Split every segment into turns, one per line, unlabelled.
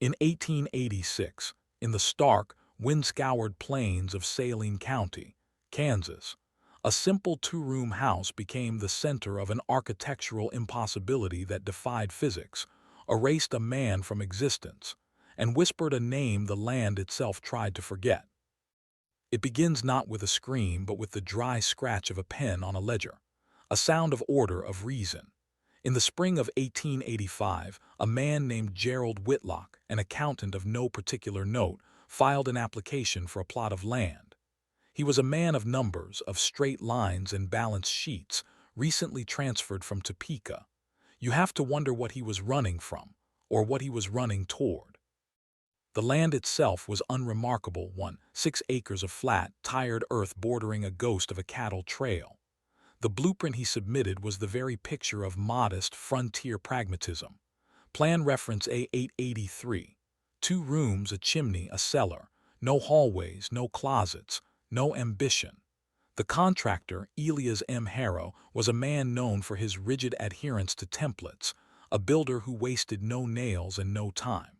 In 1886, in the stark, wind-scoured plains of Saline County, Kansas, a simple two-room house became the center of an architectural impossibility that defied physics, erased a man from existence, and whispered a name the land itself tried to forget. It begins not with a scream but with the dry scratch of a pen on a ledger, a sound of order, of reason. In the spring of 1885, a man named Gerald Whitlock, an accountant of no particular note, filed an application for a plot of land. He was a man of numbers, of straight lines and balanced sheets, recently transferred from Topeka. You have to wonder what he was running from, or what he was running toward. The land itself was unremarkable, 6 acres of flat, tired earth bordering a ghost of a cattle trail. The blueprint he submitted was the very picture of modest, frontier pragmatism. Plan reference A883. 2 rooms, a chimney, a cellar. No hallways, no closets, no ambition. The contractor, Elias M. Harrow, was a man known for his rigid adherence to templates, a builder who wasted no nails and no time.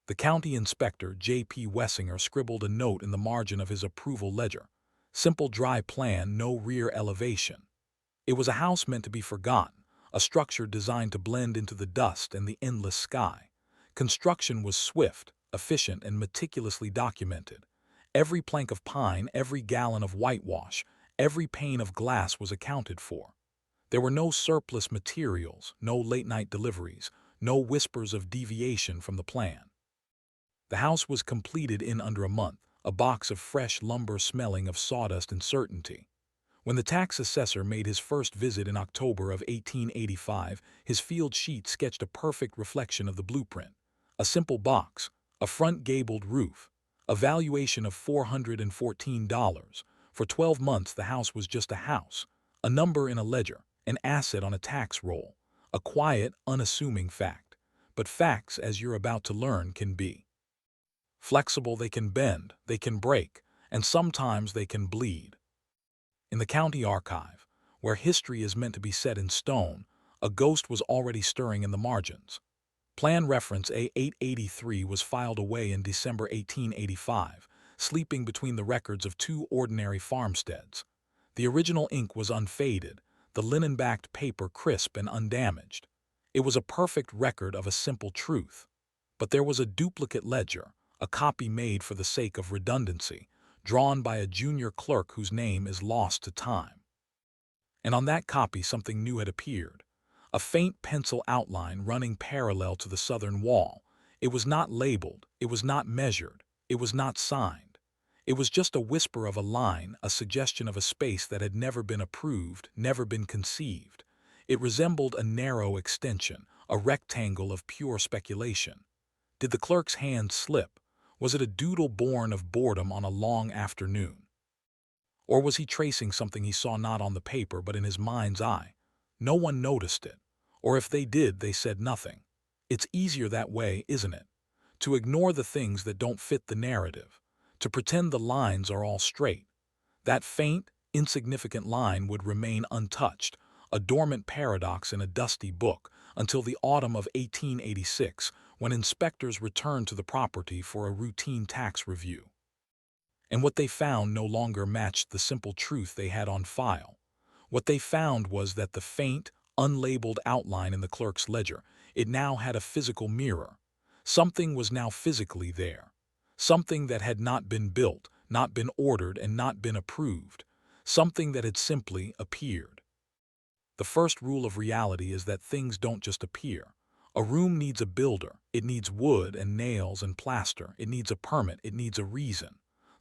The county inspector, J.P. Wessinger, scribbled a note in the margin of his approval ledger. Simple dry plan, no rear elevation. It was a house meant to be forgotten, a structure designed to blend into the dust and the endless sky. Construction was swift, efficient, and meticulously documented. Every plank of pine, every gallon of whitewash, every pane of glass was accounted for. There were no surplus materials, no late-night deliveries, no whispers of deviation from the plan. The house was completed in under a month, a box of fresh lumber smelling of sawdust and certainty. When the tax assessor made his first visit in October of 1885, his field sheet sketched a perfect reflection of the blueprint. A simple box, a front gabled roof, a valuation of $414. For 12 months the house was just a house, a number in a ledger, an asset on a tax roll, a quiet, unassuming fact. But facts, as you're about to learn, can be flexible, they can bend, they can break, and sometimes they can bleed. In the county archive, where history is meant to be set in stone, a ghost was already stirring in the margins. Plan reference A883 was filed away in December 1885, sleeping between the records of 2 ordinary farmsteads. The original ink was unfaded, the linen-backed paper crisp and undamaged. It was a perfect record of a simple truth. But there was a duplicate ledger, a copy made for the sake of redundancy, drawn by a junior clerk whose name is lost to time. And on that copy something new had appeared, a faint pencil outline running parallel to the southern wall. It was not labeled, it was not measured, it was not signed. It was just a whisper of a line, a suggestion of a space that had never been approved, never been conceived. It resembled a narrow extension, a rectangle of pure speculation. Did the clerk's hand slip? Was it a doodle born of boredom on a long afternoon? Or was he tracing something he saw not on the paper but in his mind's eye? No one noticed it. Or if they did, they said nothing. It's easier that way, isn't it? To ignore the things that don't fit the narrative. To pretend the lines are all straight. That faint, insignificant line would remain untouched, a dormant paradox in a dusty book, until the autumn of 1886, when inspectors returned to the property for a routine tax review. And what they found no longer matched the simple truth they had on file. What they found was that the faint, unlabeled outline in the clerk's ledger, it now had a physical mirror. Something was now physically there. Something that had not been built, not been ordered, and not been approved. Something that had simply appeared. The first rule of reality is that things don't just appear. A room needs a builder. It needs wood and nails and plaster. It needs a permit. It needs a reason.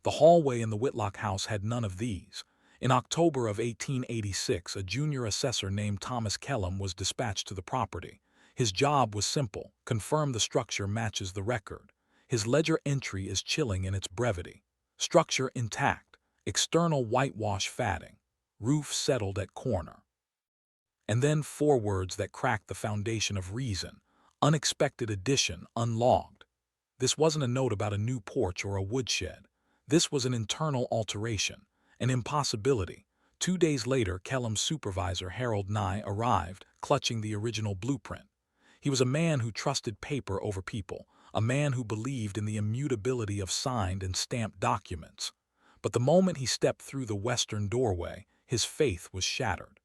The hallway in the Whitlock house had none of these. In October of 1886, a junior assessor named Thomas Kellum was dispatched to the property. His job was simple: confirm the structure matches the record. His ledger entry is chilling in its brevity. Structure intact. External whitewash fatting. Roof settled at corner. And then 4 words that cracked the foundation of reason. Unexpected addition, unlogged. This wasn't a note about a new porch or a woodshed. This was an internal alteration, an impossibility. 2 days later, Kellum's supervisor, Harold Nye, arrived, clutching the original blueprint. He was a man who trusted paper over people, a man who believed in the immutability of signed and stamped documents. But the moment he stepped through the western doorway, his faith was shattered.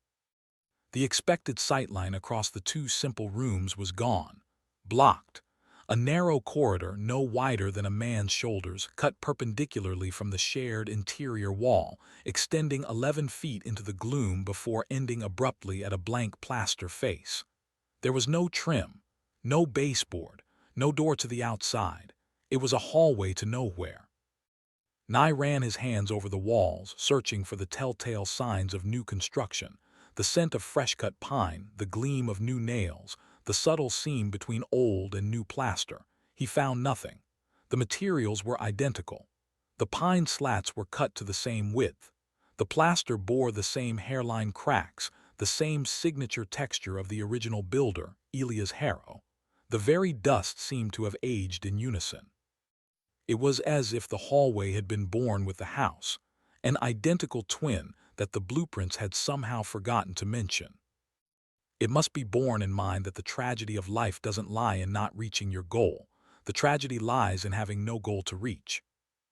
The expected sightline across the two simple rooms was gone, blocked. A narrow corridor no wider than a man's shoulders cut perpendicularly from the shared interior wall, extending 11 feet into the gloom before ending abruptly at a blank plaster face. There was no trim, no baseboard, no door to the outside. It was a hallway to nowhere. Nye ran his hands over the walls, searching for the telltale signs of new construction. The scent of fresh-cut pine, the gleam of new nails, the subtle seam between old and new plaster. He found nothing. The materials were identical. The pine slats were cut to the same width. The plaster bore the same hairline cracks, the same signature texture of the original builder, Elias Harrow. The very dust seemed to have aged in unison. It was as if the hallway had been born with the house, an identical twin that the blueprints had somehow forgotten to mention. It must be borne in mind that the tragedy of life doesn't lie in not reaching your goal. The tragedy lies in having no goal to reach.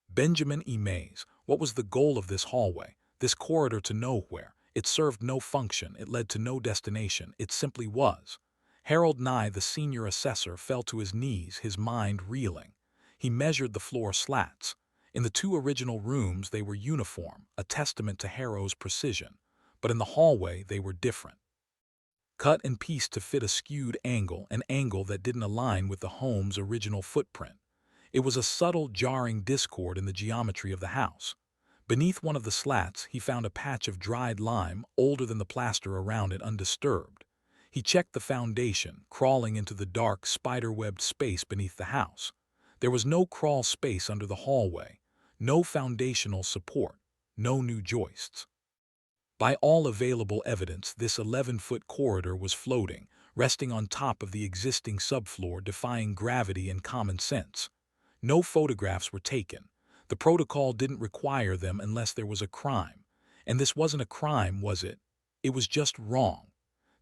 Benjamin E. Mays, what was the goal of this hallway, this corridor to nowhere? It served no function, it led to no destination, it simply was. Harold Nye, the senior assessor, fell to his knees, his mind reeling. He measured the floor slats. In the two original rooms they were uniform, a testament to Harrow's precision. But in the hallway they were different. Cut and pieced to fit a skewed angle, an angle that didn't align with the home's original footprint. It was a subtle, jarring discord in the geometry of the house. Beneath one of the slats, he found a patch of dried lime, older than the plaster around it, undisturbed. He checked the foundation, crawling into the dark, spider-webbed space beneath the house. There was no crawl space under the hallway, no foundational support, no new joists. By all available evidence, this 11-foot corridor was floating, resting on top of the existing subfloor, defying gravity and common sense. No photographs were taken. The protocol didn't require them unless there was a crime. And this wasn't a crime, was it? It was just wrong.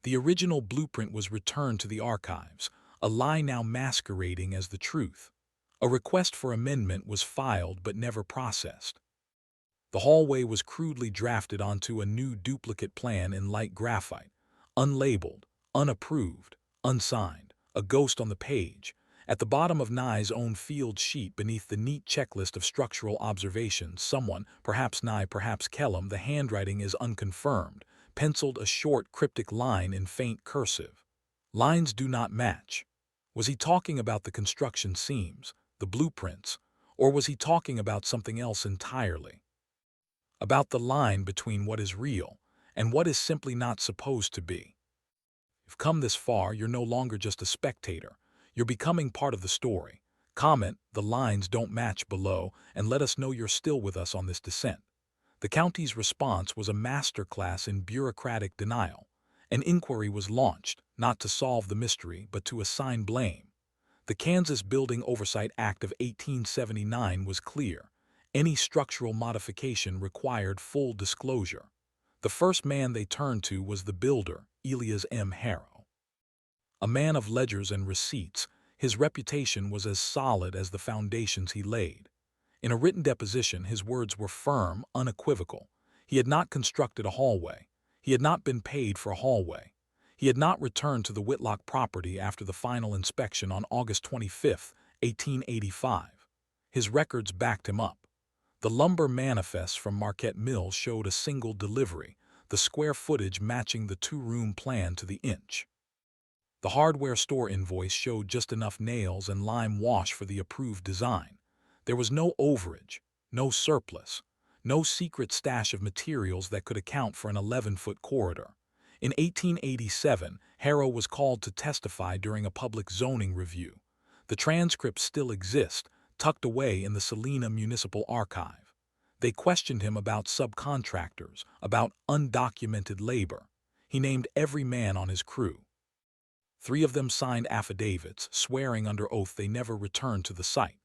The original blueprint was returned to the archives, a lie now masquerading as the truth. A request for amendment was filed but never processed. The hallway was crudely drafted onto a new duplicate plan in light graphite, unlabeled, unapproved, unsigned, a ghost on the page. At the bottom of Nye's own field sheet, beneath the neat checklist of structural observations, someone, perhaps Nye, perhaps Kellum, the handwriting is unconfirmed, penciled a short cryptic line in faint cursive. Lines do not match. Was he talking about the construction seams, the blueprints, or was he talking about something else entirely? About the line between what is real and what is simply not supposed to be. You've come this far, you're no longer just a spectator. You're becoming part of the story. Comment, "The lines don't match" below, and let us know you're still with us on this descent. The county's response was a masterclass in bureaucratic denial. An inquiry was launched, not to solve the mystery, but to assign blame. The Kansas Building Oversight Act of 1879 was clear. Any structural modification required full disclosure. The first man they turned to was the builder, Elias M. Harrow. A man of ledgers and receipts, his reputation was as solid as the foundations he laid. In a written deposition, his words were firm, unequivocal. He had not constructed a hallway. He had not been paid for a hallway. He had not returned to the Whitlock property after the final inspection on August 25, 1885. His records backed him up. The lumber manifests from Marquette Mill showed a single delivery, the square footage matching the two-room plan to the inch. The hardware store invoice showed just enough nails and lime wash for the approved design. There was no overage, no surplus, no secret stash of materials that could account for an 11-foot corridor. In 1887, Harrow was called to testify during a public zoning review. The transcripts still exist, tucked away in the Salina Municipal Archive. They questioned him about subcontractors, about undocumented labor. He named every man on his crew. 3 of them signed affidavits, swearing under oath they never returned to the site.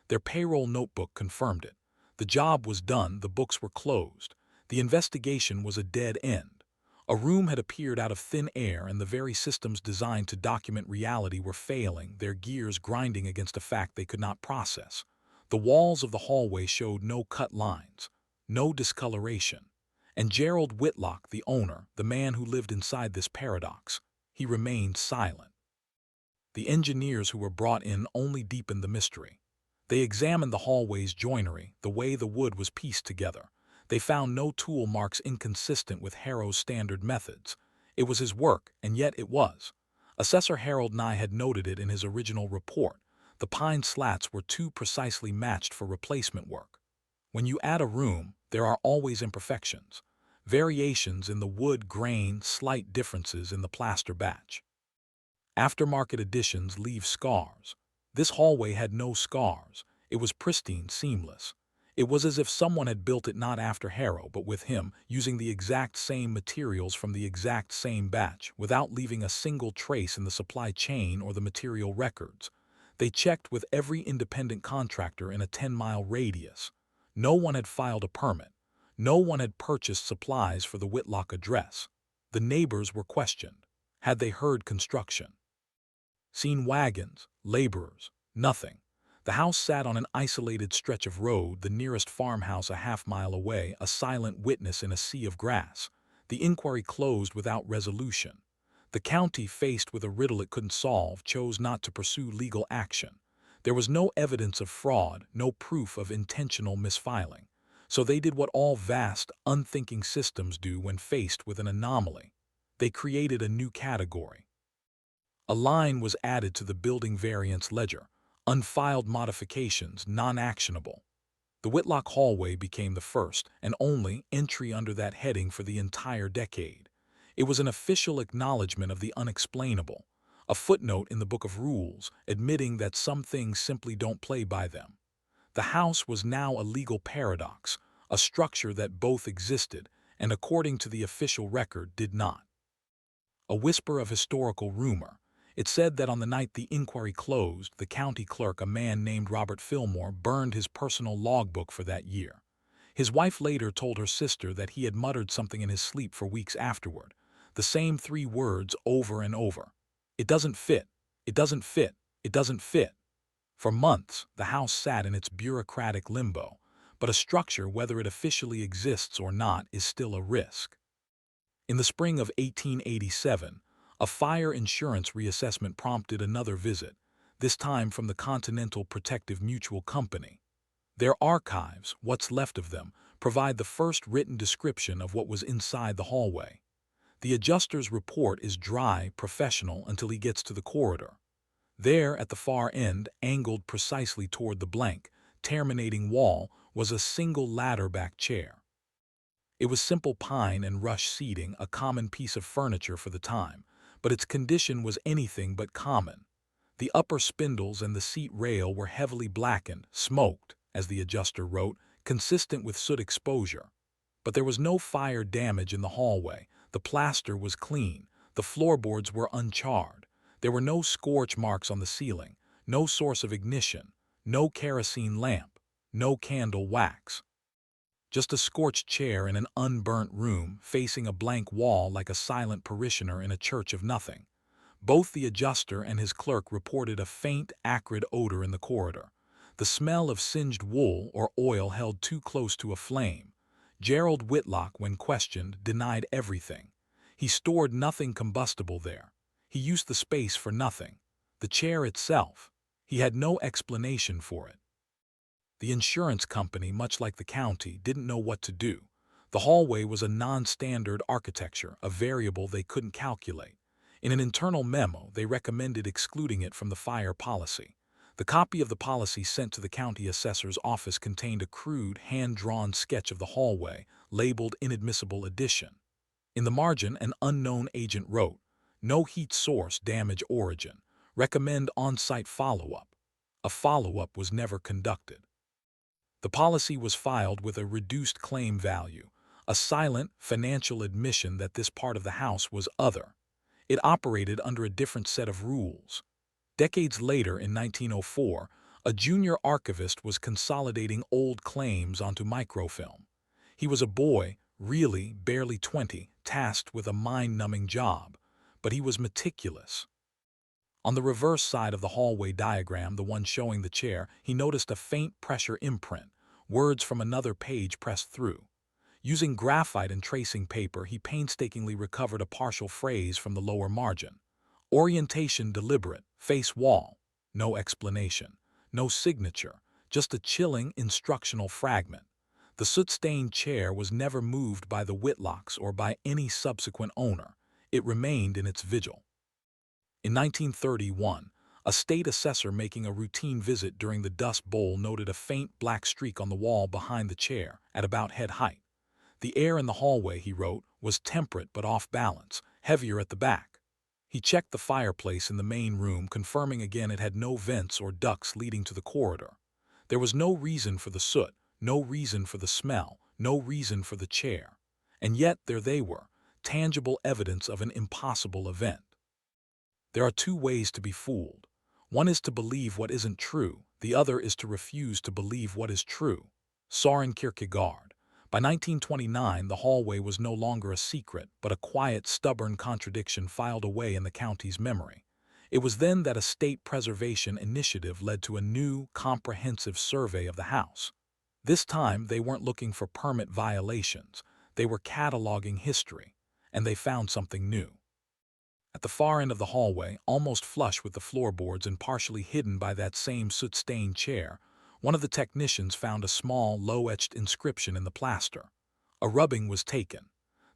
Their payroll notebook confirmed it. The job was done, the books were closed. The investigation was a dead end. A room had appeared out of thin air, and the very systems designed to document reality were failing, their gears grinding against a fact they could not process. The walls of the hallway showed no cut lines, no discoloration. And Gerald Whitlock, the owner, the man who lived inside this paradox, he remained silent. The engineers who were brought in only deepened the mystery. They examined the hallway's joinery, the way the wood was pieced together. They found no tool marks inconsistent with Harrow's standard methods. It was his work, and yet it was. Assessor Harold Nye had noted it in his original report. The pine slats were too precisely matched for replacement work. When you add a room, there are always imperfections. Variations in the wood grain, slight differences in the plaster batch. Aftermarket additions leave scars. This hallway had no scars. It was pristine, seamless. It was as if someone had built it not after Harrow, but with him, using the exact same materials from the exact same batch, without leaving a single trace in the supply chain or the material records. They checked with every independent contractor in a 10-mile radius. No one had filed a permit. No one had purchased supplies for the Whitlock address. The neighbors were questioned. Had they heard construction? Seen wagons, laborers, nothing. The house sat on an isolated stretch of road, the nearest farmhouse a half-mile away, a silent witness in a sea of grass. The inquiry closed without resolution. The county, faced with a riddle it couldn't solve, chose not to pursue legal action. There was no evidence of fraud, no proof of intentional misfiling. So they did what all vast, unthinking systems do when faced with an anomaly. They created a new category. A line was added to the building variance ledger. Unfiled modifications, non-actionable. The Whitlock hallway became the first and only entry under that heading for the entire decade. It was an official acknowledgement of the unexplainable, a footnote in the book of rules admitting that some things simply don't play by them. The house was now a legal paradox, a structure that both existed and, according to the official record, did not. A whisper of historical rumor. It said that on the night the inquiry closed, the county clerk, a man named Robert Fillmore, burned his personal logbook for that year. His wife later told her sister that he had muttered something in his sleep for weeks afterward, the same 3 words over and over. It doesn't fit. It doesn't fit. It doesn't fit. For months, the house sat in its bureaucratic limbo, but a structure, whether it officially exists or not, is still a risk. In the spring of 1887, a fire insurance reassessment prompted another visit, this time from the Continental Protective Mutual Company. Their archives, what's left of them, provide the first written description of what was inside the hallway. The adjuster's report is dry, professional, until he gets to the corridor. There, at the far end, angled precisely toward the blank, terminating wall, was a single ladder-back chair. It was simple pine and rush seating, a common piece of furniture for the time, but its condition was anything but common. The upper spindles and the seat rail were heavily blackened, smoked, as the adjuster wrote, consistent with soot exposure. But there was no fire damage in the hallway. The plaster was clean. The floorboards were uncharred. There were no scorch marks on the ceiling, no source of ignition, no kerosene lamp, no candle wax. Just a scorched chair in an unburnt room, facing a blank wall like a silent parishioner in a church of nothing. Both the adjuster and his clerk reported a faint, acrid odor in the corridor, the smell of singed wool or oil held too close to a flame. Gerald Whitlock, when questioned, denied everything. He stored nothing combustible there. He used the space for nothing. The chair itself. He had no explanation for it. The insurance company, much like the county, didn't know what to do. The hallway was a non-standard architecture, a variable they couldn't calculate. In an internal memo, they recommended excluding it from the fire policy. The copy of the policy sent to the county assessor's office contained a crude, hand-drawn sketch of the hallway, labeled Inadmissible Addition. In the margin, an unknown agent wrote, "No heat source, damage origin. Recommend on-site follow-up." A follow-up was never conducted. The policy was filed with a reduced claim value, a silent, financial admission that this part of the house was other. It operated under a different set of rules. Decades later, in 1904, a junior archivist was consolidating old claims onto microfilm. He was a boy, really barely 20, tasked with a mind-numbing job, but he was meticulous. On the reverse side of the hallway diagram, the one showing the chair, he noticed a faint pressure imprint, words from another page pressed through. Using graphite and tracing paper, he painstakingly recovered a partial phrase from the lower margin. Orientation deliberate, face wall. No explanation, no signature, just a chilling instructional fragment. The soot-stained chair was never moved by the Whitlocks or by any subsequent owner. It remained in its vigil. In 1931, a state assessor making a routine visit during the Dust Bowl noted a faint black streak on the wall behind the chair at about head height. The air in the hallway, he wrote, was temperate but off balance, heavier at the back. He checked the fireplace in the main room, confirming again it had no vents or ducts leading to the corridor. There was no reason for the soot, no reason for the smell, no reason for the chair. And yet there they were, tangible evidence of an impossible event. There are two ways to be fooled. One is to believe what isn't true, the other is to refuse to believe what is true. Søren Kierkegaard. By 1929, the hallway was no longer a secret, but a quiet, stubborn contradiction filed away in the county's memory. It was then that a state preservation initiative led to a new, comprehensive survey of the house. This time, they weren't looking for permit violations. They were cataloging history, and they found something new. At the far end of the hallway, almost flush with the floorboards and partially hidden by that same soot-stained chair, one of the technicians found a small, low-etched inscription in the plaster. A rubbing was taken.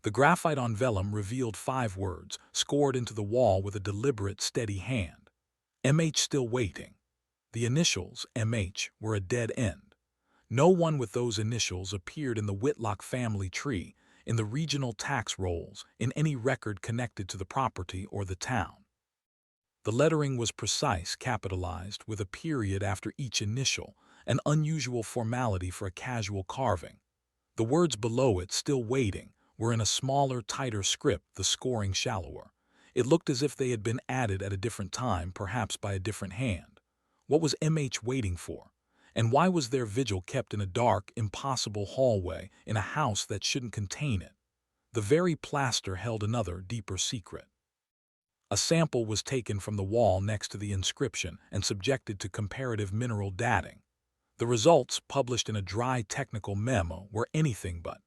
The graphite on vellum revealed 5 words, scored into the wall with a deliberate, steady hand. MH still waiting. The initials, MH, were a dead end. No one with those initials appeared in the Whitlock family tree, in the regional tax rolls, in any record connected to the property or the town. The lettering was precise, capitalized, with a period after each initial, an unusual formality for a casual carving. The words below it, still waiting, were in a smaller, tighter script, the scoring shallower. It looked as if they had been added at a different time, perhaps by a different hand. What was MH waiting for? And why was their vigil kept in a dark, impossible hallway in a house that shouldn't contain it? The very plaster held another, deeper secret. A sample was taken from the wall next to the inscription and subjected to comparative mineral dating. The results, published in a dry technical memo, were anything but.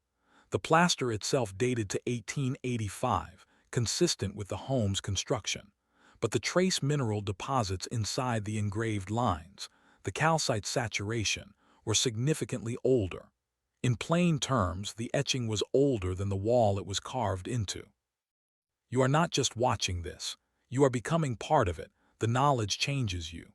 The plaster itself dated to 1885, consistent with the home's construction. But the trace mineral deposits inside the engraved lines, the calcite saturation, were significantly older. In plain terms, the etching was older than the wall it was carved into. You are not just watching this. You are becoming part of it. The knowledge changes you.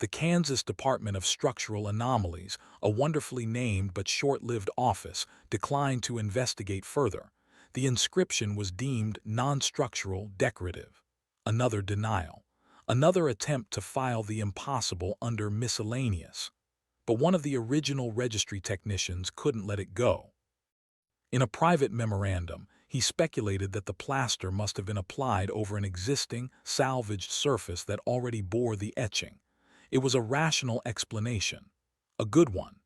The Kansas Department of Structural Anomalies, a wonderfully named but short-lived office, declined to investigate further. The inscription was deemed non-structural, decorative. Another denial. Another attempt to file the impossible under miscellaneous. But one of the original registry technicians couldn't let it go. In a private memorandum, he speculated that the plaster must have been applied over an existing, salvaged surface that already bore the etching. It was a rational explanation, a good one,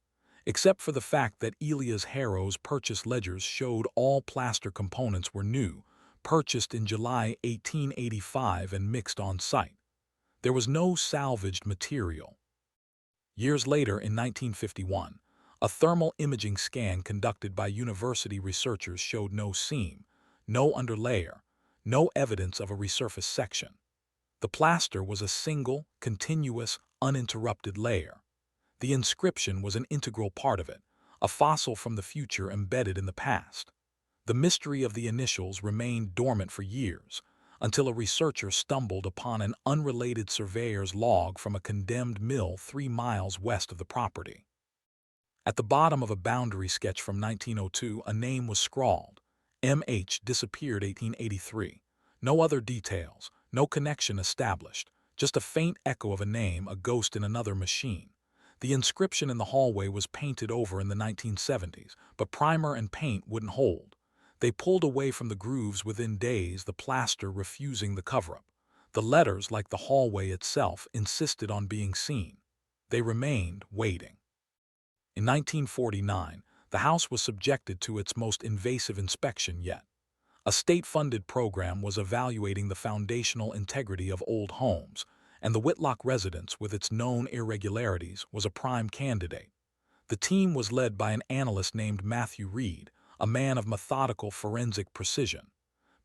except for the fact that Elias Harrow's purchase ledgers showed all plaster components were new, purchased in July 1885 and mixed on site. There was no salvaged material. Years later, in 1951, a thermal imaging scan conducted by university researchers showed no seam, no underlayer, no evidence of a resurfaced section. The plaster was a single, continuous, uninterrupted layer. The inscription was an integral part of it, a fossil from the future embedded in the past. The mystery of the initials remained dormant for years, until a researcher stumbled upon an unrelated surveyor's log from a condemned mill 3 miles west of the property. At the bottom of a boundary sketch from 1902, a name was scrawled. M.H. disappeared 1883. No other details, no connection established, just a faint echo of a name, a ghost in another machine. The inscription in the hallway was painted over in the 1970s, but primer and paint wouldn't hold. They pulled away from the grooves within days, the plaster refusing the cover-up. The letters, like the hallway itself, insisted on being seen. They remained waiting. In 1949, the house was subjected to its most invasive inspection yet. A state-funded program was evaluating the foundational integrity of old homes, and the Whitlock residence, with its known irregularities, was a prime candidate. The team was led by an analyst named Matthew Reed, a man of methodical forensic precision.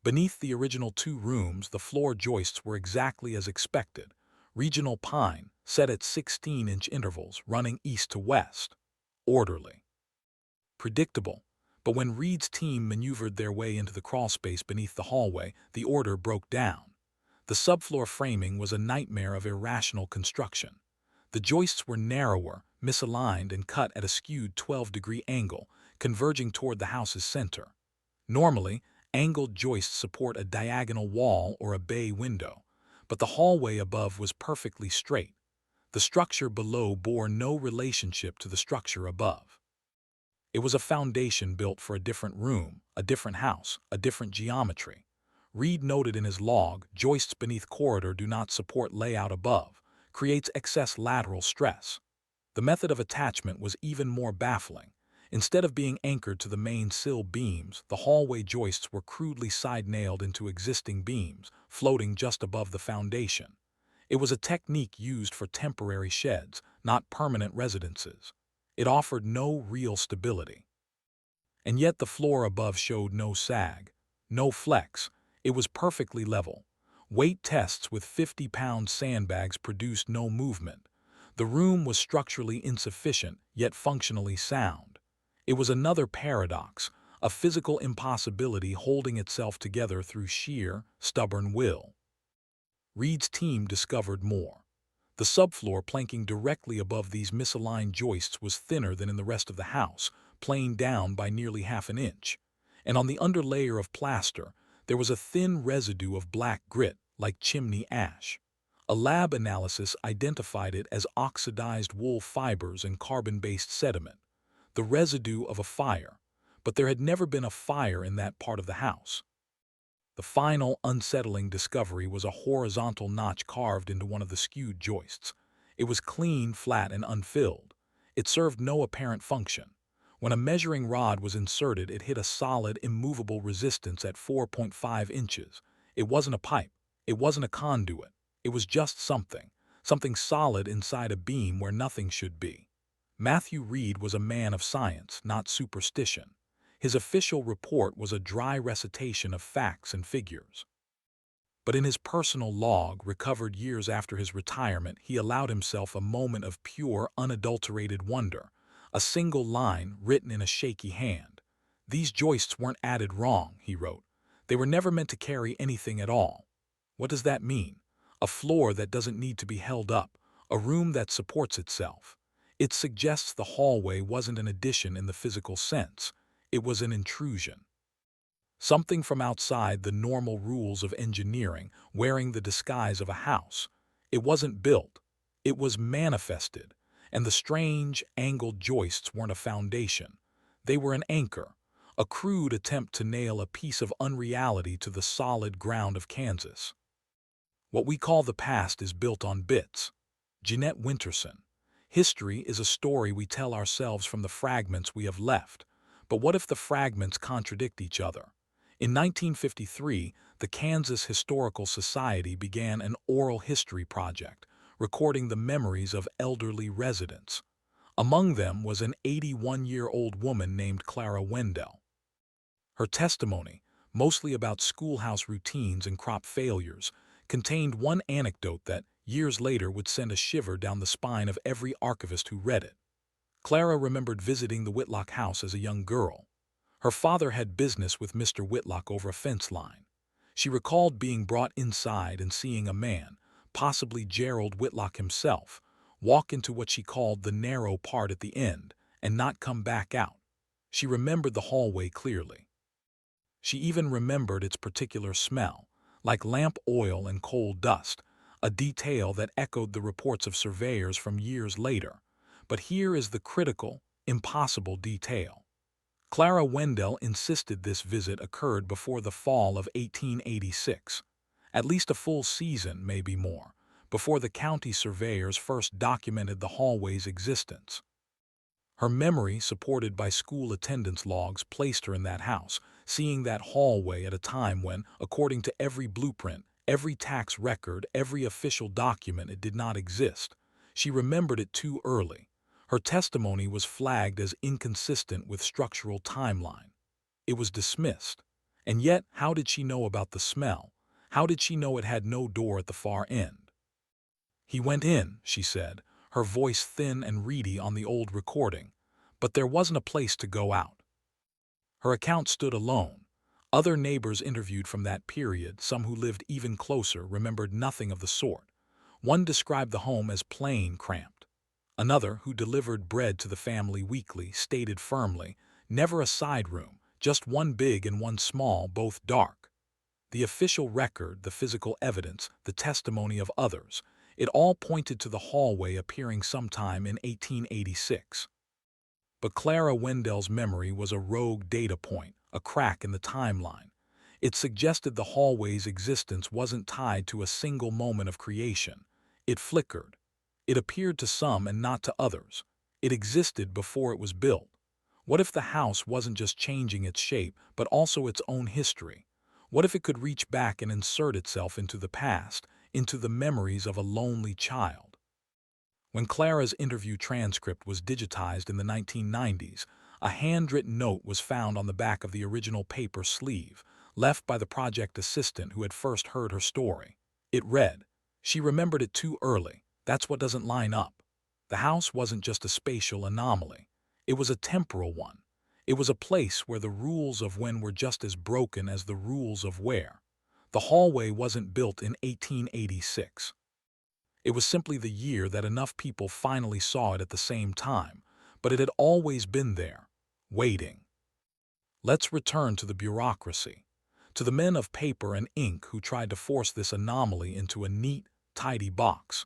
Beneath the original two rooms, the floor joists were exactly as expected, regional pine, set at 16-inch intervals running east to west. Orderly. Predictable. But when Reed's team maneuvered their way into the crawlspace beneath the hallway, the order broke down. The subfloor framing was a nightmare of irrational construction. The joists were narrower, misaligned, and cut at a skewed 12-degree angle, converging toward the house's center. Normally, angled joists support a diagonal wall or a bay window, but the hallway above was perfectly straight. The structure below bore no relationship to the structure above. It was a foundation built for a different room, a different house, a different geometry. Reed noted in his log, joists beneath corridor do not support layout above, creates excess lateral stress. The method of attachment was even more baffling. Instead of being anchored to the main sill beams, the hallway joists were crudely side-nailed into existing beams, floating just above the foundation. It was a technique used for temporary sheds, not permanent residences. It offered no real stability. And yet the floor above showed no sag, no flex. It was perfectly level. Weight tests with 50-pound sandbags produced no movement. The room was structurally insufficient, yet functionally sound. It was another paradox, a physical impossibility holding itself together through sheer, stubborn will. Reed's team discovered more. The subfloor planking directly above these misaligned joists was thinner than in the rest of the house, planed down by nearly half an inch. And on the underlayer of plaster, there was a thin residue of black grit, like chimney ash. A lab analysis identified it as oxidized wool fibers and carbon-based sediment, the residue of a fire, but there had never been a fire in that part of the house. The final unsettling discovery was a horizontal notch carved into one of the skewed joists. It was clean, flat, and unfilled. It served no apparent function. When a measuring rod was inserted, it hit a solid, immovable resistance at 4.5 inches. It wasn't a pipe. It wasn't a conduit. It was just something solid inside a beam where nothing should be. Matthew Reed was a man of science, not superstition. His official report was a dry recitation of facts and figures. But in his personal log, recovered years after his retirement, he allowed himself a moment of pure, unadulterated wonder. A single line written in a shaky hand. "These joists weren't added wrong," he wrote. "They were never meant to carry anything at all." What does that mean? A floor that doesn't need to be held up, a room that supports itself. It suggests the hallway wasn't an addition in the physical sense. It was an intrusion. Something from outside the normal rules of engineering, wearing the disguise of a house. It wasn't built. It was manifested. And the strange, angled joists weren't a foundation. They were an anchor, a crude attempt to nail a piece of unreality to the solid ground of Kansas. What we call the past is built on bits. Jeanette Winterson. History is a story we tell ourselves from the fragments we have left. But what if the fragments contradict each other? In 1953, the Kansas Historical Society began an oral history project, recording the memories of elderly residents. Among them was an 81-year-old woman named Clara Wendell. Her testimony, mostly about schoolhouse routines and crop failures, contained one anecdote that, years later, would send a shiver down the spine of every archivist who read it. Clara remembered visiting the Whitlock house as a young girl. Her father had business with Mr. Whitlock over a fence line. She recalled being brought inside and seeing a man, possibly Gerald Whitlock himself, walk into what she called the narrow part at the end and not come back out. She remembered the hallway clearly. She even remembered its particular smell, like lamp oil and coal dust, a detail that echoed the reports of surveyors from years later. But here is the critical, impossible detail. Clara Wendell insisted this visit occurred before the fall of 1886, at least a full season, maybe more, before the county surveyors first documented the hallway's existence. Her memory, supported by school attendance logs, placed her in that house, seeing that hallway at a time when, according to every blueprint, every tax record, every official document, it did not exist. She remembered it too early. Her testimony was flagged as inconsistent with structural timeline. It was dismissed. And yet, how did she know about the smell? How did she know it had no door at the far end? "He went in," she said, her voice thin and reedy on the old recording, "but there wasn't a place to go out." Her account stood alone. Other neighbors interviewed from that period, some who lived even closer, remembered nothing of the sort. One described the home as plain, cramped. Another, who delivered bread to the family weekly, stated firmly, "Never a side room, just one big and one small, both dark." The official record, the physical evidence, the testimony of others, it all pointed to the hallway appearing sometime in 1886. But Clara Wendell's memory was a rogue data point, a crack in the timeline. It suggested the hallway's existence wasn't tied to a single moment of creation. It flickered. It appeared to some and not to others. It existed before it was built. What if the house wasn't just changing its shape, but also its own history? What if it could reach back and insert itself into the past, into the memories of a lonely child? When Clara's interview transcript was digitized in the 1990s, a handwritten note was found on the back of the original paper sleeve, left by the project assistant who had first heard her story. It read, "She remembered it too early. That's what doesn't line up." The house wasn't just a spatial anomaly. It was a temporal one. It was a place where the rules of when were just as broken as the rules of where. The hallway wasn't built in 1886. It was simply the year that enough people finally saw it at the same time, but it had always been there, waiting. Let's return to the bureaucracy, to the men of paper and ink who tried to force this anomaly into a neat, tidy box.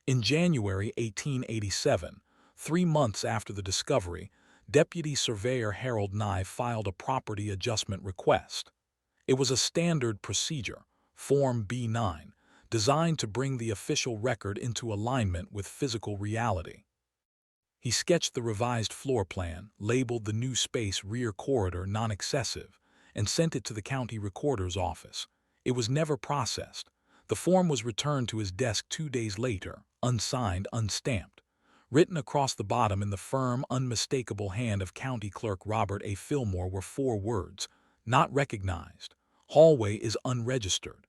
In January 1887, 3 months after the discovery, Deputy Surveyor Harold Nye filed a property adjustment request. It was a standard procedure, Form B9, designed to bring the official record into alignment with physical reality. He sketched the revised floor plan, labeled the new space rear corridor non-excessive, and sent it to the county recorder's office. It was never processed. The form was returned to his desk 2 days later, unsigned, unstamped. Written across the bottom in the firm, unmistakable hand of County Clerk Robert A. Fillmore were 4 words, "Not recognized. Hallway is unregistered."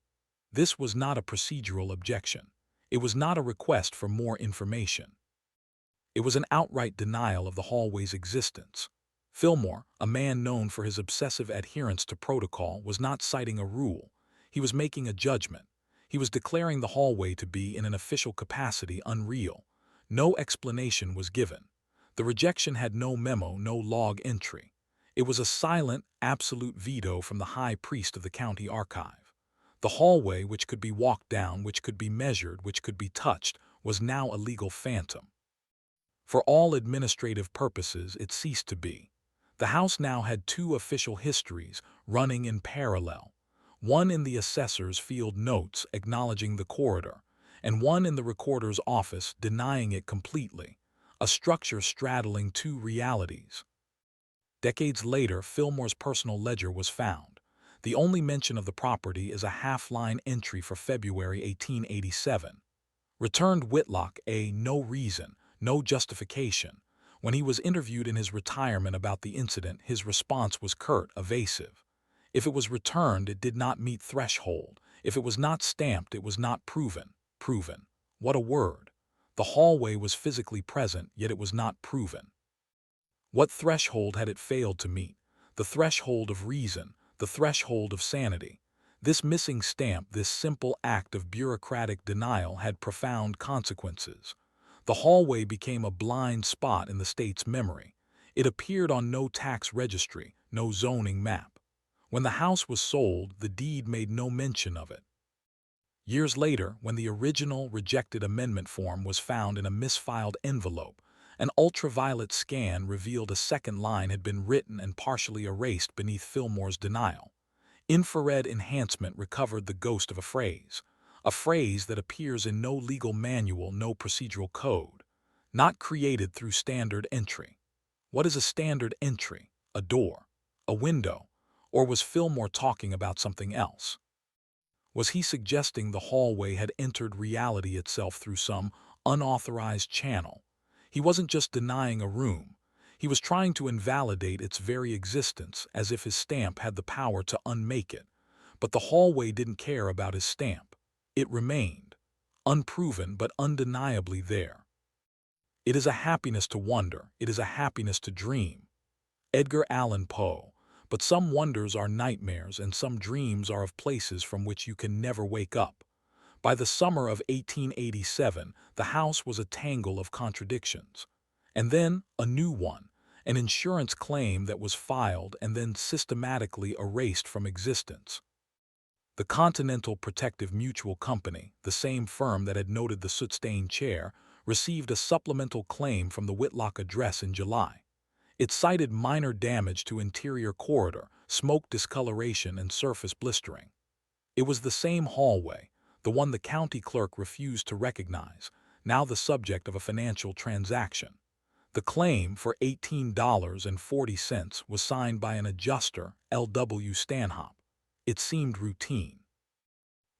This was not a procedural objection. It was not a request for more information. It was an outright denial of the hallway's existence. Fillmore, a man known for his obsessive adherence to protocol, was not citing a rule. He was making a judgment. He was declaring the hallway to be, in an official capacity, unreal. No explanation was given. The rejection had no memo, no log entry. It was a silent, absolute veto from the high priest of the county archive. The hallway, which could be walked down, which could be measured, which could be touched, was now a legal phantom. For all administrative purposes, it ceased to be. The house now had 2 official histories running in parallel, one in the assessor's field notes acknowledging the corridor, and one in the recorder's office denying it completely, a structure straddling 2 realities. Decades later, Fillmore's personal ledger was found. The only mention of the property is a half-line entry for February 1887. Returned Whitlock a "no reason, no justification." When he was interviewed in his retirement about the incident, his response was curt, evasive. If it was returned, it did not meet threshold. If it was not stamped, it was not proven. Proven. What a word. The hallway was physically present, yet it was not proven. What threshold had it failed to meet? The threshold of reason, the threshold of sanity. This missing stamp, this simple act of bureaucratic denial, had profound consequences. The hallway became a blind spot in the state's memory. It appeared on no tax registry, no zoning map. When the house was sold, the deed made no mention of it. Years later, when the original rejected amendment form was found in a misfiled envelope, an ultraviolet scan revealed a second line had been written and partially erased beneath Fillmore's denial. Infrared enhancement recovered the ghost of a phrase that appears in no legal manual, no procedural code, not created through standard entry. What is a standard entry? A door? A window? Or was Fillmore talking about something else? Was he suggesting the hallway had entered reality itself through some unauthorized channel? He wasn't just denying a room. He was trying to invalidate its very existence, as if his stamp had the power to unmake it. But the hallway didn't care about his stamp. It remained, unproven but undeniably there. It is a happiness to wonder. It is a happiness to dream. Edgar Allan Poe. But some wonders are nightmares and some dreams are of places from which you can never wake up. By the summer of 1887, the house was a tangle of contradictions. And then a new one, an insurance claim that was filed and then systematically erased from existence. The Continental Protective Mutual Company, the same firm that had noted the soot-stained chair, received a supplemental claim from the Whitlock address in July. It cited minor damage to interior corridor, smoke discoloration, and surface blistering. It was the same hallway, the one the county clerk refused to recognize, now the subject of a financial transaction. The claim for $18.40 was signed by an adjuster, L.W. Stanhope. It seemed routine.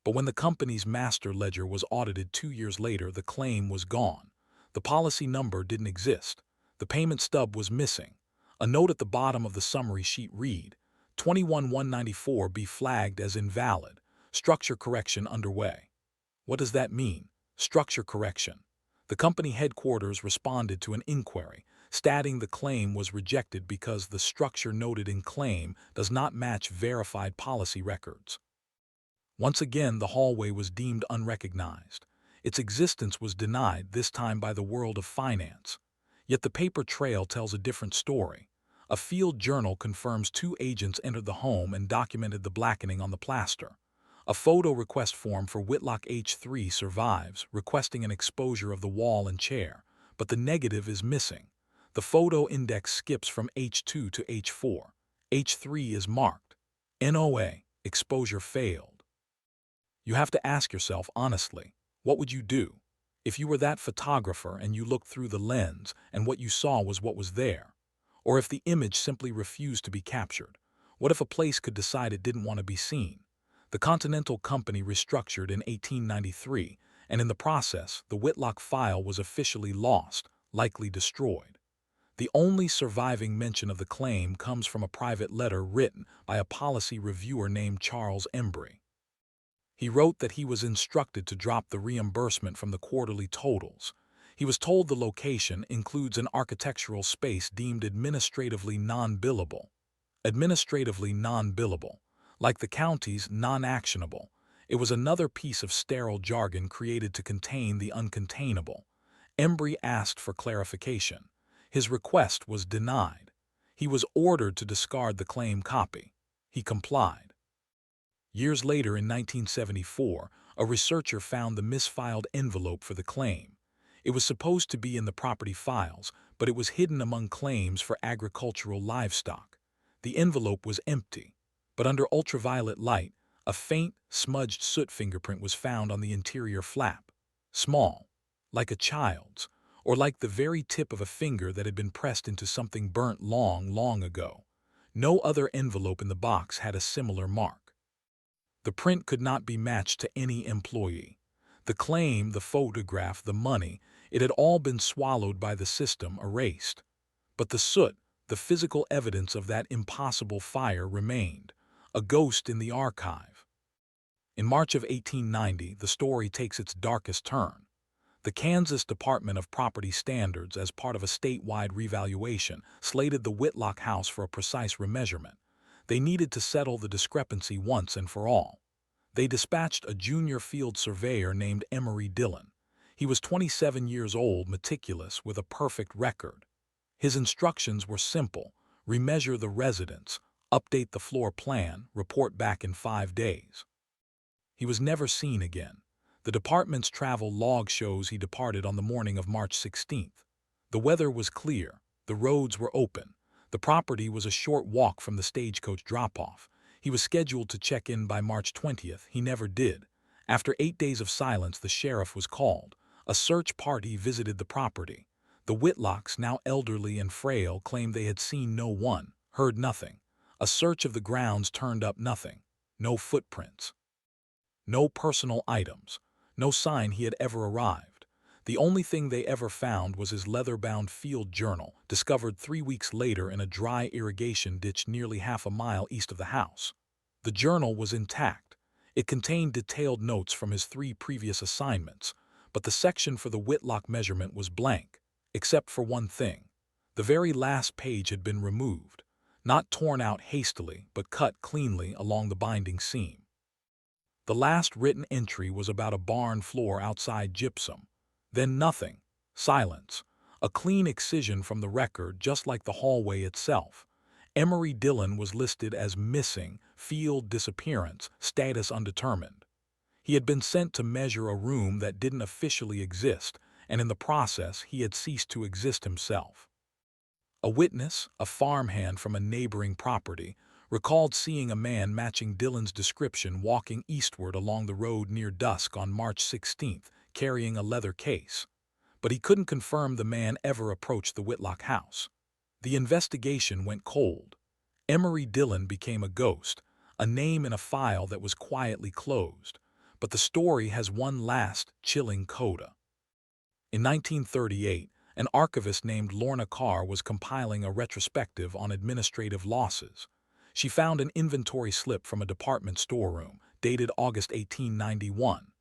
But when the company's master ledger was audited 2 years later, the claim was gone. The policy number didn't exist. The payment stub was missing. A note at the bottom of the summary sheet read, 21-194 be flagged as invalid. Structure correction underway. What does that mean? Structure correction. The company headquarters responded to an inquiry, stating the claim was rejected because the structure noted in claim does not match verified policy records. Once again, the hallway was deemed unrecognized. Its existence was denied, this time by the world of finance. Yet the paper trail tells a different story. A field journal confirms 2 agents entered the home and documented the blackening on the plaster. A photo request form for Whitlock H3 survives, requesting an exposure of the wall and chair, but the negative is missing. The photo index skips from H2 to H4. H3 is marked. NOA, exposure failed. You have to ask yourself honestly, what would you do? If you were that photographer and you looked through the lens and what you saw was what was there? Or if the image simply refused to be captured? What if a place could decide it didn't want to be seen? The Continental Company restructured in 1893, and in the process, the Whitlock file was officially lost, likely destroyed. The only surviving mention of the claim comes from a private letter written by a policy reviewer named Charles Embry. He wrote that he was instructed to drop the reimbursement from the quarterly totals. He was told the location includes an architectural space deemed administratively non-billable. Administratively non-billable. Like the county's non-actionable, it was another piece of sterile jargon created to contain the uncontainable. Embry asked for clarification. His request was denied. He was ordered to discard the claim copy. He complied. Years later, in 1974, a researcher found the misfiled envelope for the claim. It was supposed to be in the property files, but it was hidden among claims for agricultural livestock. The envelope was empty. But under ultraviolet light, a faint, smudged soot fingerprint was found on the interior flap. Small, like a child's, or like the very tip of a finger that had been pressed into something burnt long, long ago. No other envelope in the box had a similar mark. The print could not be matched to any employee. The claim, the photograph, the money, it had all been swallowed by the system, erased. But the soot, the physical evidence of that impossible fire, remained. A ghost in the archive. In March of 1890, the story takes its darkest turn. The Kansas Department of Property Standards, as part of a statewide revaluation, slated the Whitlock house for a precise remeasurement. They needed to settle the discrepancy once and for all. They dispatched a junior field surveyor named Emory Dillon. He was 27 years old, meticulous, with a perfect record. His instructions were simple: remeasure the residence, update the floor plan, report back in 5 days. He was never seen again. The department's travel log shows he departed on the morning of March 16th. The weather was clear. The roads were open. The property was a short walk from the stagecoach drop-off. He was scheduled to check in by March 20th. He never did. After 8 days of silence, the sheriff was called. A search party visited the property. The Whitlocks, now elderly and frail, claimed they had seen no one, heard nothing. A search of the grounds turned up nothing. No footprints. No personal items. No sign he had ever arrived. The only thing they ever found was his leather-bound field journal, discovered 3 weeks later in a dry irrigation ditch nearly half a mile east of the house. The journal was intact. It contained detailed notes from his 3 previous assignments, but the section for the Whitlock measurement was blank, except for one thing. The very last page had been removed, not torn out hastily, but cut cleanly along the binding seam. The last written entry was about a barn floor outside gypsum. Then nothing. Silence. A clean excision from the record, just like the hallway itself. Emery Dillon was listed as missing, field disappearance, status undetermined. He had been sent to measure a room that didn't officially exist, and in the process he had ceased to exist himself. A witness, a farmhand from a neighboring property, recalled seeing a man matching Dillon's description walking eastward along the road near dusk on March 16th, carrying a leather case. But he couldn't confirm the man ever approached the Whitlock house. The investigation went cold. Emery Dillon became a ghost, a name in a file that was quietly closed. But the story has one last, chilling coda. In 1938, an archivist named Lorna Carr was compiling a retrospective on administrative losses. She found an inventory slip from a department storeroom, dated August 1891.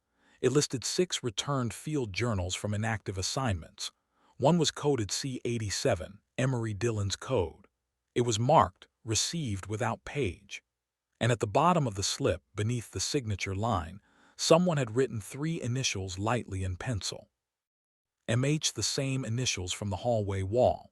It listed 6 returned field journals from inactive assignments. One was coded C87, Emery Dillon's code. It was marked, received without page. And at the bottom of the slip, beneath the signature line, someone had written 3 initials lightly in pencil. MH, the same initials from the hallway wall.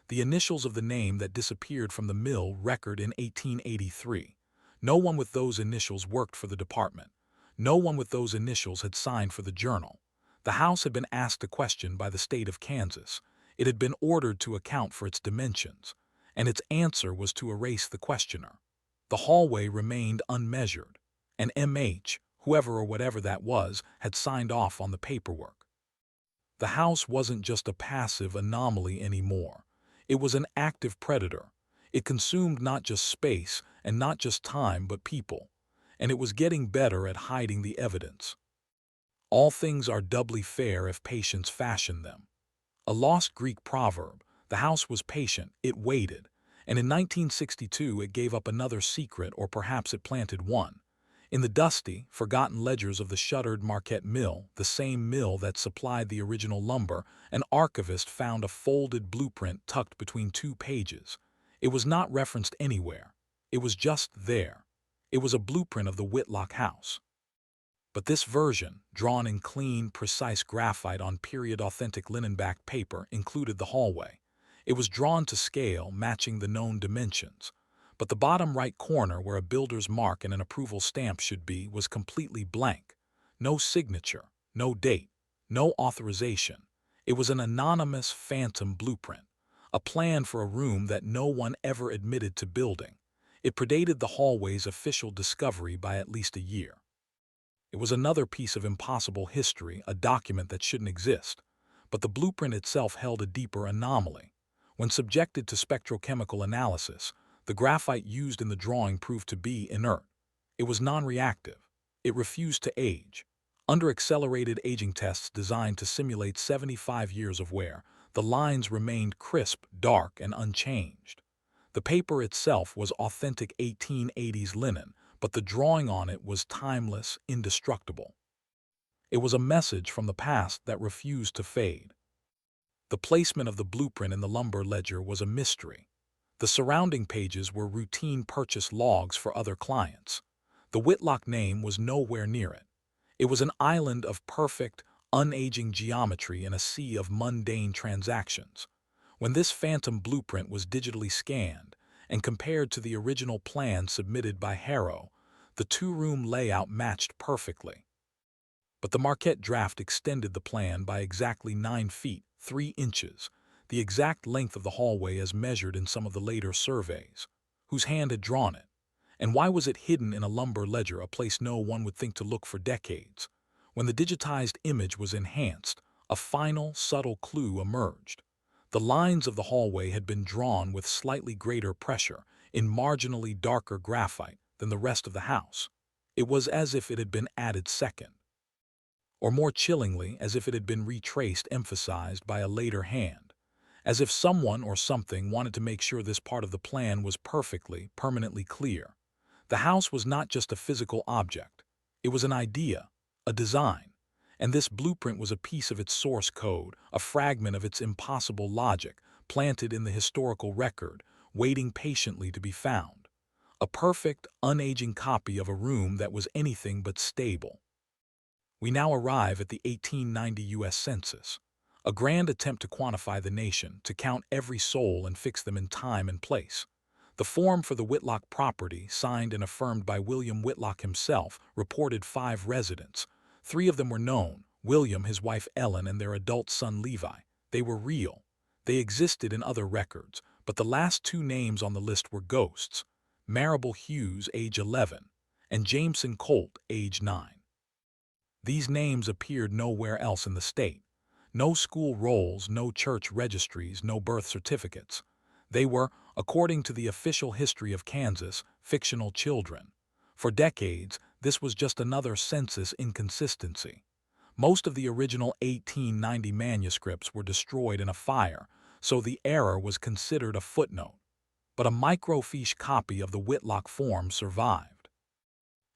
The initials of the name that disappeared from the mill record in 1883. No one with those initials worked for the department. No one with those initials had signed for the journal. The house had been asked a question by the state of Kansas. It had been ordered to account for its dimensions, and its answer was to erase the questioner. The hallway remained unmeasured, and MH, whoever or whatever that was, had signed off on the paperwork. The house wasn't just a passive anomaly anymore. It was an active predator. It consumed not just space and not just time, but people. And it was getting better at hiding the evidence. All things are doubly fair if patience fashion them. A lost Greek proverb. The house was patient, it waited. And in 1962 it gave up another secret, or perhaps it planted one. In the dusty, forgotten ledgers of the shuttered Marquette Mill, the same mill that supplied the original lumber, an archivist found a folded blueprint tucked between 2 pages. It was not referenced anywhere. It was just there. It was a blueprint of the Whitlock house. But this version, drawn in clean, precise graphite on period-authentic linen-backed paper, included the hallway. It was drawn to scale, matching the known dimensions. But the bottom right corner, where a builder's mark and an approval stamp should be, was completely blank. No signature, no date, no authorization. It was an anonymous phantom blueprint, a plan for a room that no one ever admitted to building. It predated the hallway's official discovery by at least a year. It was another piece of impossible history, a document that shouldn't exist. But the blueprint itself held a deeper anomaly. When subjected to spectrochemical analysis, the graphite used in the drawing proved to be inert. It was non-reactive. It refused to age. Under accelerated aging tests designed to simulate 75 years of wear, the lines remained crisp, dark, and unchanged. The paper itself was authentic 1880s linen, but the drawing on it was timeless, indestructible. It was a message from the past that refused to fade. The placement of the blueprint in the lumber ledger was a mystery. The surrounding pages were routine purchase logs for other clients. The Whitlock name was nowhere near it. It was an island of perfect, unaging geometry in a sea of mundane transactions. When this phantom blueprint was digitally scanned and compared to the original plan submitted by Harrow, the 2-room layout matched perfectly. But the Marquette draft extended the plan by exactly 9 feet, 3 inches, the exact length of the hallway as measured in some of the later surveys. Whose hand had drawn it? And why was it hidden in a lumber ledger, a place no one would think to look for decades? When the digitized image was enhanced, a final, subtle clue emerged. The lines of the hallway had been drawn with slightly greater pressure, in marginally darker graphite than the rest of the house. It was as if it had been added second, or more chillingly, as if it had been retraced, emphasized by a later hand, as if someone or something wanted to make sure this part of the plan was perfectly, permanently clear. The house was not just a physical object. It was an idea, a design, and this blueprint was a piece of its source code, a fragment of its impossible logic, planted in the historical record, waiting patiently to be found. A perfect, unaging copy of a room that was anything but stable. We now arrive at the 1890 U.S. Census, a grand attempt to quantify the nation, to count every soul and fix them in time and place. The form for the Whitlock property, signed and affirmed by William Whitlock himself, reported 5 residents. 3 of them were known: William, his wife Ellen, and their adult son Levi. They were real. They existed in other records, but the last 2 names on the list were ghosts: Marable Hughes, age 11, and Jameson Colt, age 9. These names appeared nowhere else in the state. No school rolls, no church registries, no birth certificates. They were, according to the official history of Kansas, fictional children. For decades, this was just another census inconsistency. Most of the original 1890 manuscripts were destroyed in a fire, so the error was considered a footnote. But a microfiche copy of the Whitlock form survived.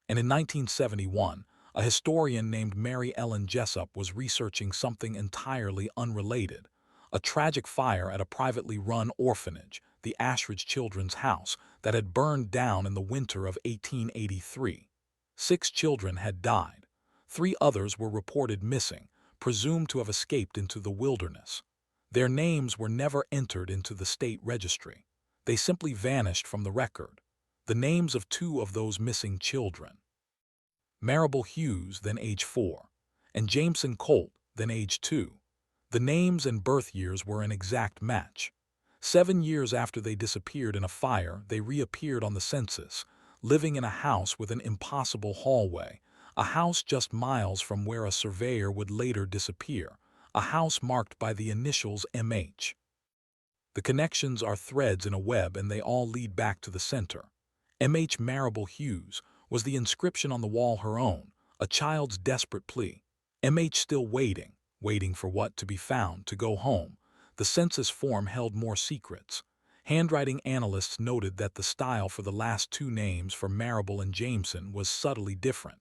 And in 1971, a historian named Mary Ellen Jessup was researching something entirely unrelated: a tragic fire at a privately run orphanage, the Ashridge Children's House, that had burned down in the winter of 1883. 6 children had died. 3 others were reported missing, presumed to have escaped into the wilderness. Their names were never entered into the state registry. They simply vanished from the record. The names of 2 of those missing children: Marable Hughes, then age 4, and Jameson Colt, then age 2. The names and birth years were an exact match. 7 years after they disappeared in a fire, they reappeared on the census, living in a house with an impossible hallway, a house just miles from where a surveyor would later disappear, a house marked by the initials MH. The connections are threads in a web, and they all lead back to the center. MH Marable Hughes. Was the inscription on the wall her own, a child's desperate plea? MH still waiting, waiting for what? To be found, to go home. The census form held more secrets. Handwriting analysts noted that the style for the last 2 names, for Marable and Jameson, was subtly different.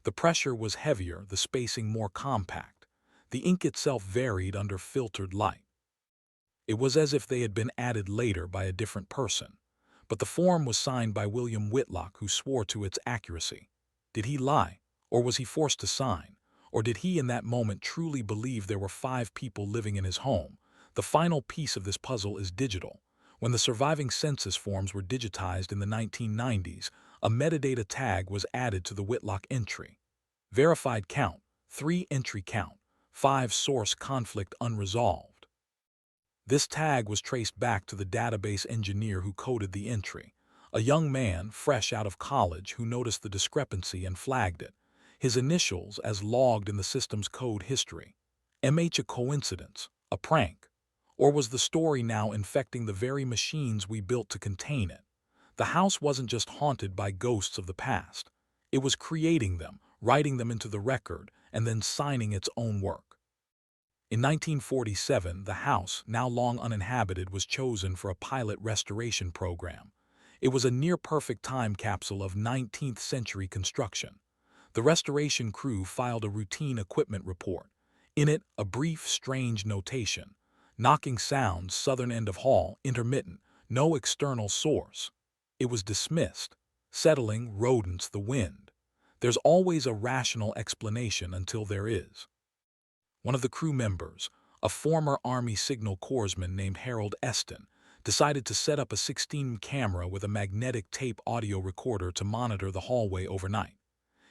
The pressure was heavier, the spacing more compact. The ink itself varied under filtered light. It was as if they had been added later by a different person. But the form was signed by William Whitlock, who swore to its accuracy. Did he lie? Or was he forced to sign? Or did he in that moment truly believe there were 5 people living in his home? The final piece of this puzzle is digital. When the surviving census forms were digitized in the 1990s, a metadata tag was added to the Whitlock entry: verified count, 3 entry count, 5 source conflict unresolved. This tag was traced back to the database engineer who coded the entry, a young man fresh out of college who noticed the discrepancy and flagged it, his initials as logged in the system's code history. MH a coincidence, a prank? Or was the story now infecting the very machines we built to contain it? The house wasn't just haunted by ghosts of the past. It was creating them, writing them into the record, and then signing its own work. In 1947, the house, now long uninhabited, was chosen for a pilot restoration program. It was a near-perfect time capsule of 19th-century construction. The restoration crew filed a routine equipment report. In it, a brief, strange notation: knocking sounds, southern end of hall, intermittent, no external source. It was dismissed. Settling, rodents, the wind. There's always a rational explanation until there is. One of the crew members, a former Army Signal Corpsman named Harold Eston, decided to set up a 16 camera with a magnetic tape audio recorder to monitor the hallway overnight.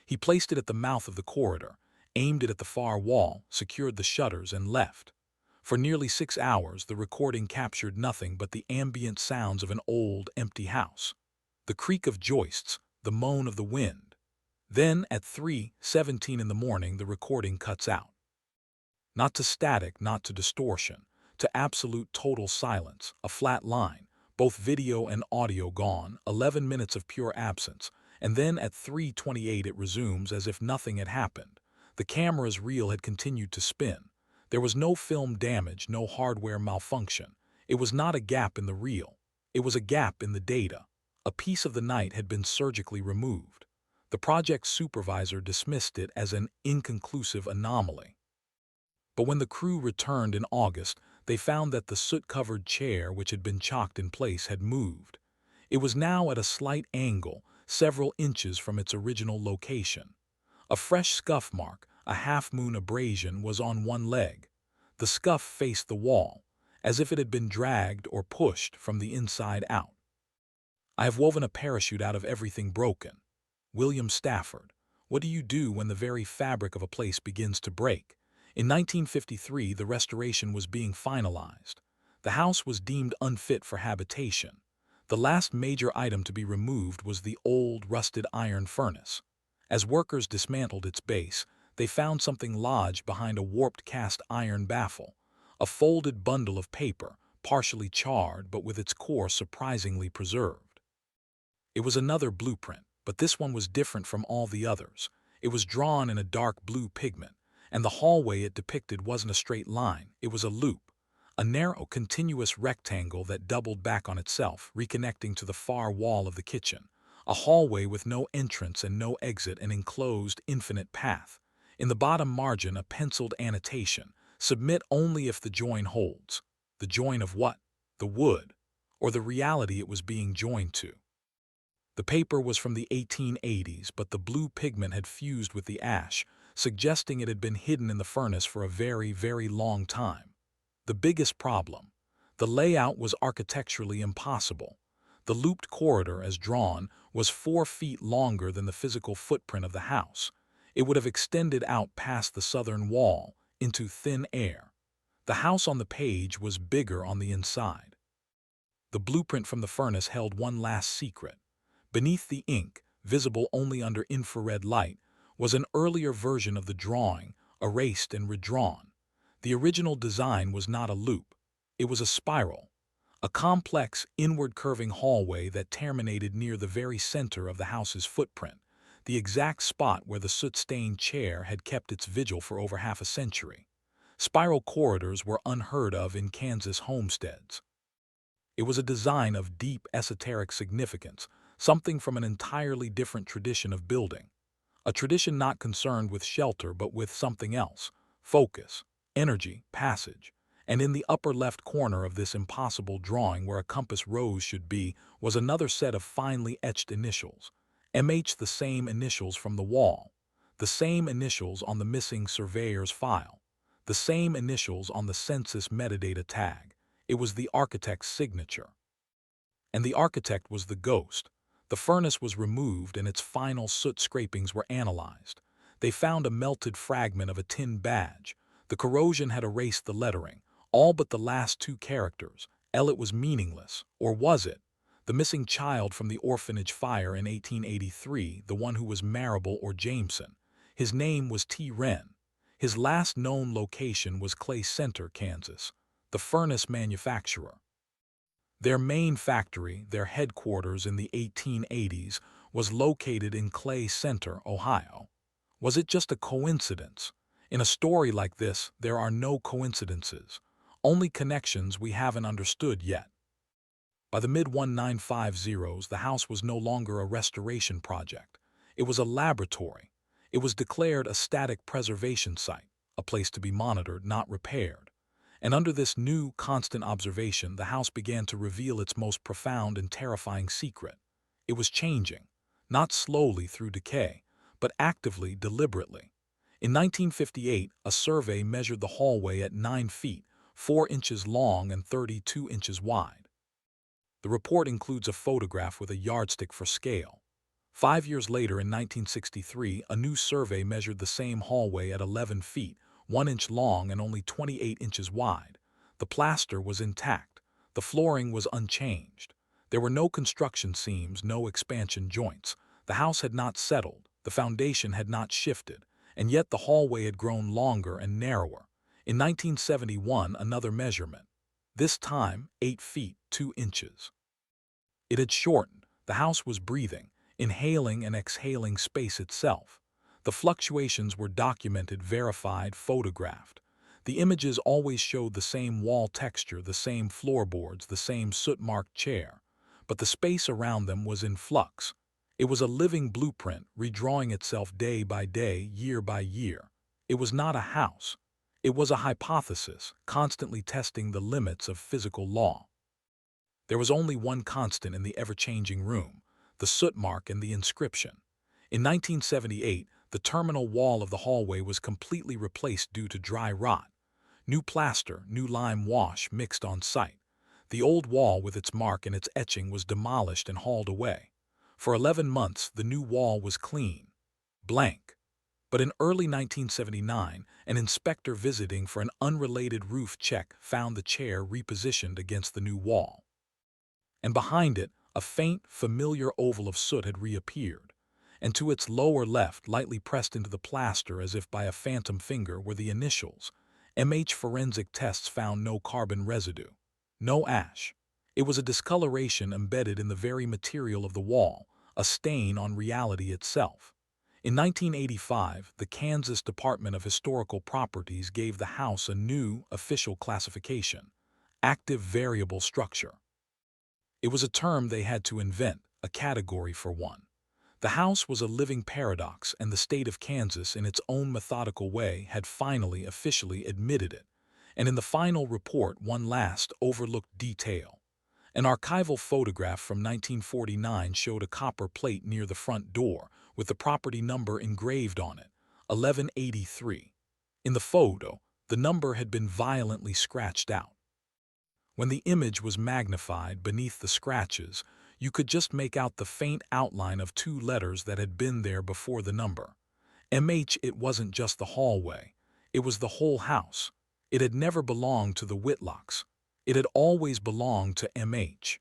He placed it at the mouth of the corridor, aimed it at the far wall, secured the shutters, and left. For nearly 6 hours, the recording captured nothing but the ambient sounds of an old, empty house. The creak of joists, the moan of the wind. Then, at 3:17 in the morning, the recording cuts out. Not to static, not to distortion, to absolute total silence, a flat line, both video and audio gone, 11 minutes of pure absence, and then at 3:28 it resumes as if nothing had happened. The camera's reel had continued to spin. There was no film damage, no hardware malfunction. It was not a gap in the reel. It was a gap in the data. A piece of the night had been surgically removed. The project supervisor dismissed it as an inconclusive anomaly. But when the crew returned in August, they found that the soot-covered chair which had been chalked in place had moved. It was now at a slight angle, several inches from its original location. A fresh scuff mark, a half-moon abrasion, was on one leg. The scuff faced the wall, as if it had been dragged or pushed from the inside out. I have woven a parachute out of everything broken. William Stafford. What do you do when the very fabric of a place begins to break? In 1953, the restoration was being finalized. The house was deemed unfit for habitation. The last major item to be removed was the old, rusted iron furnace. As workers dismantled its base, they found something lodged behind a warped cast iron baffle, a folded bundle of paper, partially charred but with its core surprisingly preserved. It was another blueprint, but this one was different from all the others. It was drawn in a dark blue pigment, and the hallway it depicted wasn't a straight line, it was a loop, a narrow, continuous rectangle that doubled back on itself, reconnecting to the far wall of the kitchen. A hallway with no entrance and no exit, an enclosed, infinite path. In the bottom margin, a penciled annotation: submit only if the join holds. The join of what? The wood, or the reality it was being joined to. The paper was from the 1880s, but the blue pigment had fused with the ash, suggesting it had been hidden in the furnace for a very, very long time. The biggest problem: the layout was architecturally impossible. The looped corridor, as drawn, was 4 feet longer than the physical footprint of the house. It would have extended out past the southern wall, into thin air. The house on the page was bigger on the inside. The blueprint from the furnace held one last secret. Beneath the ink, visible only under infrared light, was an earlier version of the drawing, erased and redrawn. The original design was not a loop. It was a spiral, a complex, inward-curving hallway that terminated near the very center of the house's footprint, the exact spot where the soot-stained chair had kept its vigil for over half a century. Spiral corridors were unheard of in Kansas homesteads. It was a design of deep esoteric significance, something from an entirely different tradition of building. A tradition not concerned with shelter but with something else: focus, energy, passage. And in the upper left corner of this impossible drawing, where a compass rose should be, was another set of finely etched initials. MH, the same initials from the wall, the same initials on the missing surveyor's file, the same initials on the census metadata tag. It was the architect's signature. And the architect was the ghost. The furnace was removed and its final soot scrapings were analyzed. They found a melted fragment of a tin badge. The corrosion had erased the lettering, all but the last 2 characters. It was meaningless, or was it? The missing child from the orphanage fire in 1883, the one who was Marable or Jameson. His name was T. Wren. His last known location was Clay Center, Kansas, the furnace manufacturer. Their main factory, their headquarters in the 1880s, was located in Clay Center, Ohio. Was it just a coincidence? In a story like this, there are no coincidences, only connections we haven't understood yet. By the mid-1950s, the house was no longer a restoration project. It was a laboratory. It was declared a static preservation site, a place to be monitored, not repaired. And under this new, constant observation, the house began to reveal its most profound and terrifying secret. It was changing, not slowly through decay, but actively, deliberately. In 1958, a survey measured the hallway at 9 feet, 4 inches long and 32 inches wide. The report includes a photograph with a yardstick for scale. 5 years later, in 1963, a new survey measured the same hallway at 11 feet, 1 inch long and only 28 inches wide. The plaster was intact. The flooring was unchanged. There were no construction seams, no expansion joints. The house had not settled. The foundation had not shifted. And yet the hallway had grown longer and narrower. In 1971, another measurement. this time 8 feet 2 inches. It had shortened. The house was breathing, inhaling and exhaling space itself. The fluctuations were documented, verified, photographed. The images always showed the same wall texture, the same floorboards, the same soot-marked chair. But the space around them was in flux. It was a living blueprint, redrawing itself day by day, year by year. It was not a house. It was a hypothesis, constantly testing the limits of physical law. There was only one constant in the ever-changing room, the soot mark and the inscription. In 1978, the terminal wall of the hallway was completely replaced due to dry rot. New plaster, new lime wash mixed on site. The old wall with its mark and its etching was demolished and hauled away. For 11 months, the new wall was clean, blank. But in early 1979, an inspector visiting for an unrelated roof check found the chair repositioned against the new wall. And behind it, a faint, familiar oval of soot had reappeared. And to its lower left, lightly pressed into the plaster as if by a phantom finger, were the initials. MH forensic tests found no carbon residue, no ash. It was a discoloration embedded in the very material of the wall, a stain on reality itself. In 1985, the Kansas Department of Historical Properties gave the house a new, official classification: active variable structure. It was a term they had to invent, a category for one. The house was a living paradox, and the state of Kansas, in its own methodical way, had finally officially admitted it. And in the final report, one last, overlooked detail. An archival photograph from 1949 showed a copper plate near the front door, with the property number engraved on it, 1183. In the photo, the number had been violently scratched out. When the image was magnified beneath the scratches, you could just make out the faint outline of 2 letters that had been there before the number. MH. It wasn't just the hallway. It was the whole house. It had never belonged to the Whitlocks. It had always belonged to MH.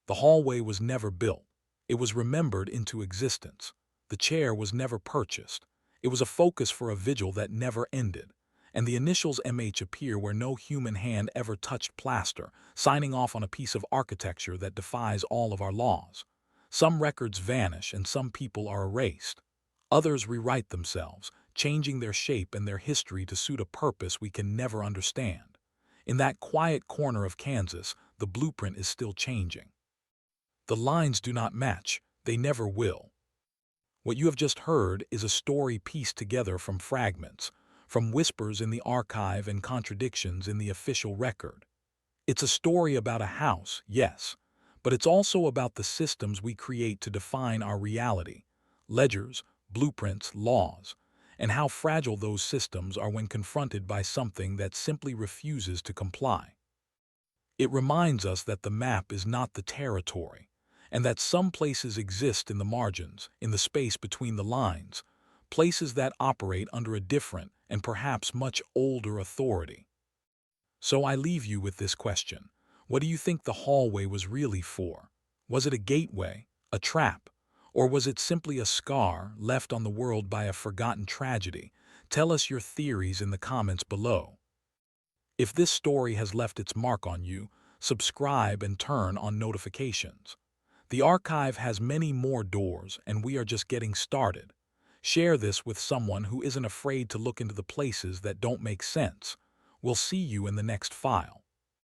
The hallway was never built. It was remembered into existence. The chair was never purchased. It was a focus for a vigil that never ended. And the initials MH appear where no human hand ever touched plaster, signing off on a piece of architecture that defies all of our laws. Some records vanish and some people are erased. Others rewrite themselves, changing their shape and their history to suit a purpose we can never understand. In that quiet corner of Kansas, the blueprint is still changing. The lines do not match. They never will. What you have just heard is a story pieced together from fragments, from whispers in the archive and contradictions in the official record. It's a story about a house, yes, but it's also about the systems we create to define our reality, ledgers, blueprints, laws, and how fragile those systems are when confronted by something that simply refuses to comply. It reminds us that the map is not the territory, and that some places exist in the margins, in the space between the lines, places that operate under a different and perhaps much older authority. So I leave you with this question. What do you think the hallway was really for? Was it a gateway, a trap, or was it simply a scar left on the world by a forgotten tragedy? Tell us your theories in the comments below. If this story has left its mark on you, subscribe and turn on notifications. The archive has many more doors, and we are just getting started. Share this with someone who isn't afraid to look into the places that don't make sense. We'll see you in the next file.